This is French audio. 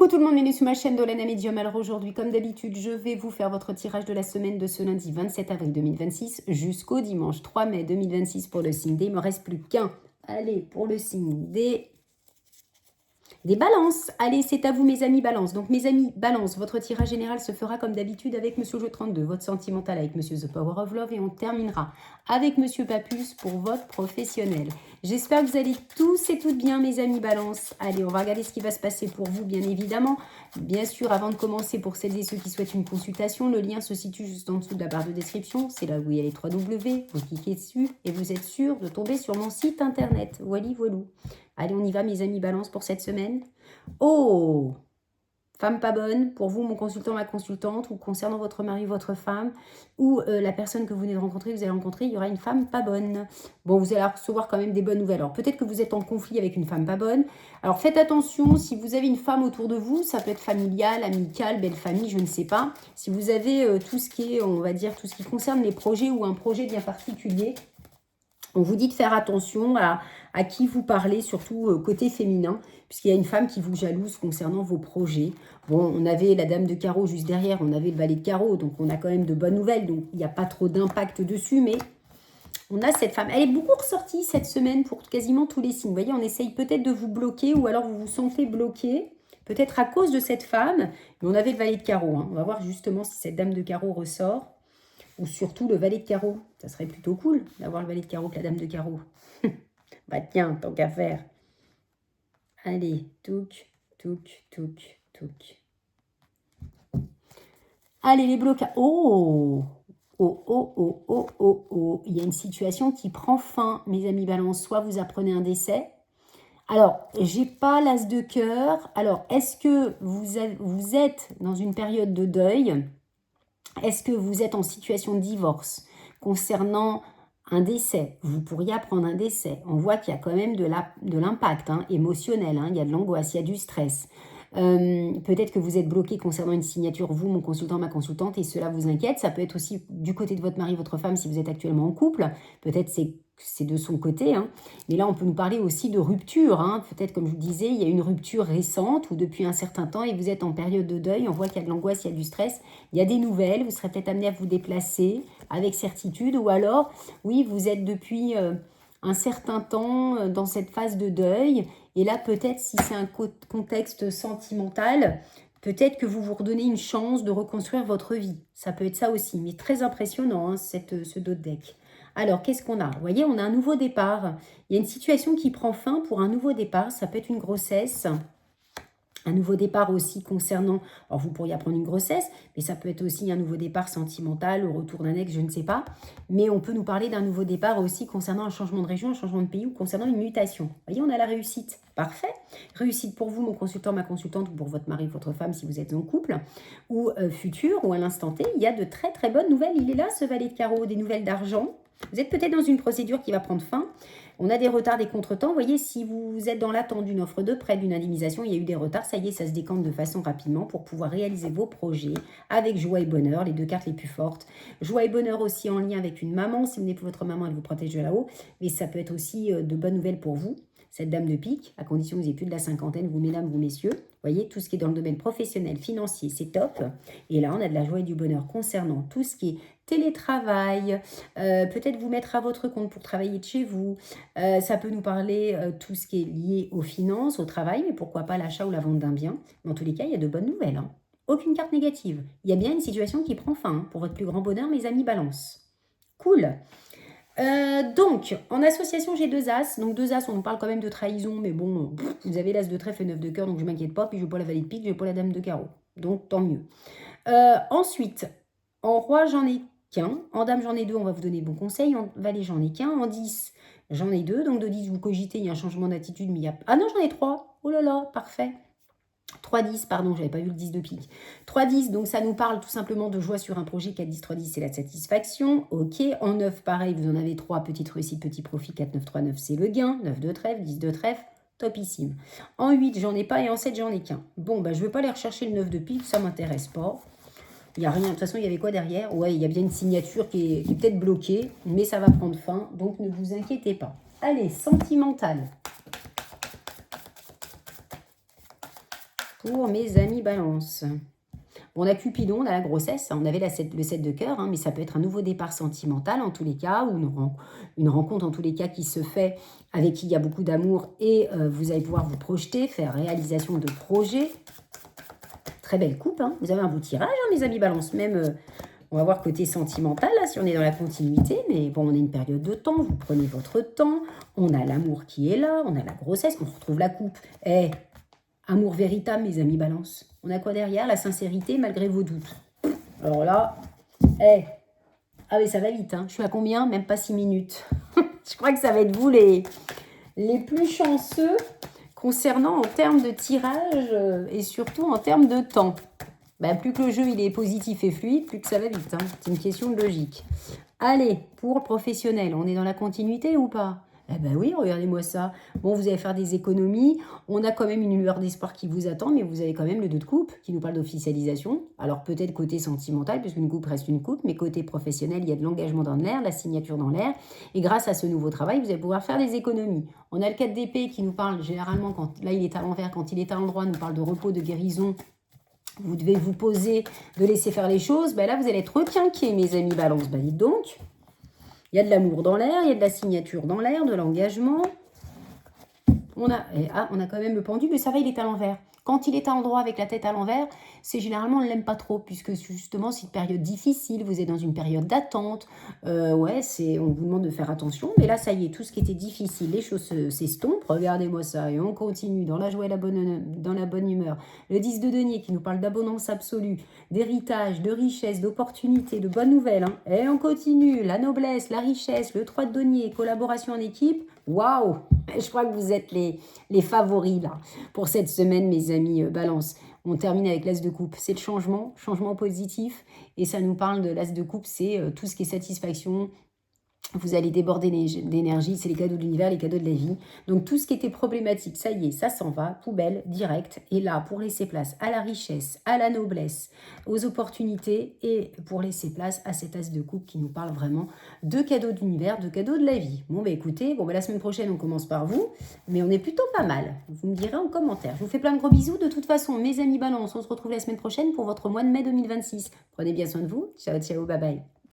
Coucou tout le monde, bienvenue sur ma chaîne Dolana Medium. Alors aujourd'hui, comme d'habitude, je vais vous faire votre tirage de la semaine de ce lundi 27 avril 2026 jusqu'au dimanche 3 mai 2026 pour le signe D. Il ne me reste plus qu'un. Allez, pour le signe des balances. Allez, c'est à vous mes amis balance. Donc mes amis balance, votre tirage général se fera comme d'habitude avec Monsieur Jeu 32, votre sentimental avec Monsieur The Power of Love et on terminera avec Monsieur Papus pour votre professionnel. J'espère que vous allez tous et toutes bien mes amis balance. Allez, on va regarder ce qui va se passer pour vous bien évidemment. Bien sûr, avant de commencer, pour celles et ceux qui souhaitent une consultation, le lien se situe juste en dessous de la barre de description. C'est là où il y a les 3 W, vous cliquez dessus et vous êtes sûr de tomber sur mon site internet. Voilà, voilà. Allez, on y va mes amis balance pour cette semaine. Oh, femme pas bonne, pour vous, mon consultant, ma consultante, ou concernant votre mari, votre femme, ou la personne que vous venez de rencontrer, vous allez rencontrer, il y aura une femme pas bonne. Bon, vous allez recevoir quand même des bonnes nouvelles. Alors, peut-être que vous êtes en conflit avec une femme pas bonne. Alors, faites attention, si vous avez une femme autour de vous, ça peut être familial, amical, belle famille, je ne sais pas. Si vous avez tout ce qui est, on va dire, tout ce qui concerne les projets ou un projet bien particulier, on vous dit de faire attention à qui vous parlez, surtout côté féminin, puisqu'il y a une femme qui vous jalouse concernant vos projets. Bon, on avait la dame de carreau juste derrière, on avait le valet de carreau, donc on a quand même de bonnes nouvelles, donc il n'y a pas trop d'impact dessus, mais on a cette femme. Elle est beaucoup ressortie cette semaine pour quasiment tous les signes. Vous voyez, on essaye peut-être de vous bloquer, ou alors vous vous sentez bloqué, peut-être à cause de cette femme, mais on avait le valet de carreau. Hein. On va voir justement si cette dame de carreau ressort. Ou surtout le valet de carreau. Ça serait plutôt cool d'avoir le valet de carreau que la dame de carreau. Bah tiens, tant qu'à faire. Allez, touc, touc, touc, touc. Allez, les blocages. Oh, oh, oh, oh, oh, oh, oh. Il y a une situation qui prend fin, mes amis balance. Soit vous apprenez un décès. Alors, j'ai pas l'as de cœur. Alors, est-ce que vous êtes dans une période de deuil? Est-ce que vous êtes en situation de divorce? Concernant un décès, vous pourriez apprendre un décès. On voit qu'il y a quand même de l'impact émotionnel, il y a de l'angoisse, il y a du stress. Peut-être que vous êtes bloqué concernant une signature, vous, mon consultant, ma consultante, et cela vous inquiète. Ça peut être aussi du côté de votre mari, votre femme, si vous êtes actuellement en couple. Peut-être c'est de son côté. Mais là, on peut nous parler aussi de rupture. Peut-être, comme je vous disais, il y a une rupture récente ou depuis un certain temps et vous êtes en période de deuil. On voit qu'il y a de l'angoisse, il y a du stress. Il y a des nouvelles. Vous serez peut-être amené à vous déplacer avec certitude. Ou alors, oui, vous êtes depuis un certain temps dans cette phase de deuil. Et là, peut-être, si c'est un contexte sentimental, peut-être que vous vous redonnez une chance de reconstruire votre vie. Ça peut être ça aussi. Mais très impressionnant, ce dos de deck. Alors, qu'est-ce qu'on a? Vous voyez, on a un nouveau départ. Il y a une situation qui prend fin pour un nouveau départ. Ça peut être une grossesse. Un nouveau départ aussi concernant, alors vous pourriez apprendre une grossesse, mais ça peut être aussi un nouveau départ sentimental, au retour d'un ex, je ne sais pas. Mais on peut nous parler d'un nouveau départ aussi concernant un changement de région, un changement de pays ou concernant une mutation. Vous voyez, on a la réussite. Parfait. Réussite pour vous, mon consultant, ma consultante, ou pour votre mari, votre femme, si vous êtes en couple, ou futur, ou à l'instant T. Il y a de très très bonnes nouvelles. Il est là, ce valet de carreau, des nouvelles d'argent. Vous êtes peut-être dans une procédure qui va prendre fin. On a des retards, des contretemps. Vous voyez, si vous êtes dans l'attente d'une offre de prêt, d'une indemnisation, il y a eu des retards. Ça y est, ça se décante de façon rapidement pour pouvoir réaliser vos projets avec joie et bonheur, les deux cartes les plus fortes. Joie et bonheur aussi en lien avec une maman. Si vous n'êtes pas votre maman, elle vous protège de là-haut. Mais ça peut être aussi de bonnes nouvelles pour vous. Cette dame de pique, à condition que vous ayez plus de la cinquantaine, vous mesdames, vous messieurs. Vous voyez, tout ce qui est dans le domaine professionnel, financier, c'est top. Et là, on a de la joie et du bonheur concernant tout ce qui est télétravail, peut-être vous mettre à votre compte pour travailler de chez vous. Ça peut nous parler tout ce qui est lié aux finances, au travail, mais pourquoi pas l'achat ou la vente d'un bien. Dans tous les cas, il y a de bonnes nouvelles. Aucune carte négative. Il y a bien une situation qui prend fin pour votre plus grand bonheur, mes amis balance. Cool. Donc, en association, j'ai 2 As. Donc, 2 As, on nous parle quand même de trahison, mais bon, vous avez l'As de trèfle et 9 de cœur, donc je ne m'inquiète pas. Puis, je n'ai pas la valet de pique, je n'ai pas la dame de carreau. Donc, tant mieux. Ensuite, en roi, j'en ai qu'un. En dame, j'en ai 2, on va vous donner bon conseil. En valet, j'en ai qu'un. En 10, j'en ai 2. Donc, de 10, vous cogitez, il y a un changement d'attitude, mais il y a... Ah non, j'en ai 3. Oh là là, parfait. 3-10, pardon, j'avais pas vu le 10 de pique. 3-10, donc ça nous parle tout simplement de joie sur un projet. 4-10, 3-10, c'est la satisfaction. Ok, en 9, pareil, vous en avez 3, petite réussite, petit profit. 4-9, 3-9, c'est le gain. 9 de trèfle, 10 de trèfle, topissime. En 8, j'en ai pas et en 7, j'en ai qu'un. Bon, bah, je veux pas aller rechercher le 9 de pique, ça m'intéresse pas. Il n'y a rien, de toute façon, il y avait quoi derrière? Ouais, il y a bien une signature qui est peut-être bloquée, mais ça va prendre fin, donc ne vous inquiétez pas. Allez, sentimental. pour mes amis balance. On a Cupidon, on a la grossesse, on avait le 7 de cœur, hein, mais ça peut être un nouveau départ sentimental en tous les cas, ou une rencontre en tous les cas qui se fait avec qui il y a beaucoup d'amour et vous allez pouvoir vous projeter, faire réalisation de projets. Très belle coupe, hein. Vous avez un beau tirage, hein, mes amis balance, même... on va voir côté sentimental, là, si on est dans la continuité. Mais bon, on a une période de temps, vous prenez votre temps. On a l'amour qui est là, on a la grossesse, on retrouve la coupe. Eh, amour véritable, mes amis balance. On a quoi derrière? La sincérité, malgré vos doutes. Alors là, eh, ah mais ça va vite, hein. Je suis à combien? Même pas 6 minutes. Je crois que ça va être vous les plus chanceux concernant en termes de tirage et surtout en termes de temps. Ben, plus que le jeu il est positif et fluide, plus que ça va vite. Hein. C'est une question de logique. Allez, pour professionnel, on est dans la continuité ou pas? Eh ben oui, regardez-moi ça. Bon, vous allez faire des économies. On a quand même une lueur d'espoir qui vous attend, mais vous avez quand même le 2 de coupe qui nous parle d'officialisation. Alors peut-être côté sentimental, puisqu'une coupe reste une coupe, mais côté professionnel, il y a de l'engagement dans l'air, la signature dans l'air. Et grâce à ce nouveau travail, vous allez pouvoir faire des économies. On a le 4 d'épée qui nous parle généralement, quand là il est à l'envers, quand il est à l'endroit, nous parle de repos, de guérison. Vous devez vous poser, de laisser faire les choses. Ben là, vous allez être requinqués, mes amis balance. Ben dites donc. Il y a de l'amour dans l'air, il y a de la signature dans l'air, de l'engagement. On a quand même le pendule, mais ça va, il est à l'envers. Quand il est à l'endroit avec la tête à l'envers, c'est généralement on ne l'aime pas trop, puisque justement c'est une période difficile, vous êtes dans une période d'attente. On vous demande de faire attention, mais là ça y est, tout ce qui était difficile, les choses s'estompent. Regardez-moi ça, et on continue dans la joie et dans la bonne humeur. Le 10 de denier qui nous parle d'abondance absolue, d'héritage, de richesse, d'opportunité, de bonnes nouvelles. Hein. Et on continue, la noblesse, la richesse, le 3 de denier, collaboration en équipe. Waouh! Je crois que vous êtes les favoris là pour cette semaine, mes amis balance. On termine avec l'as de coupe. C'est le changement positif. Et ça nous parle de l'as de coupe, c'est tout ce qui est satisfaction. Vous allez déborder d'énergie, c'est les cadeaux de l'univers, les cadeaux de la vie. Donc tout ce qui était problématique, ça y est, ça s'en va, poubelle, direct. Et là, pour laisser place à la richesse, à la noblesse, aux opportunités et pour laisser place à cet as de coupe qui nous parle vraiment de cadeaux de l'univers, de cadeaux de la vie. Bon, bah écoutez, la semaine prochaine, on commence par vous, mais on est plutôt pas mal. Vous me direz en commentaire. Je vous fais plein de gros bisous. De toute façon, mes amis balance, on se retrouve la semaine prochaine pour votre mois de mai 2026. Prenez bien soin de vous. Ciao, ciao, bye bye.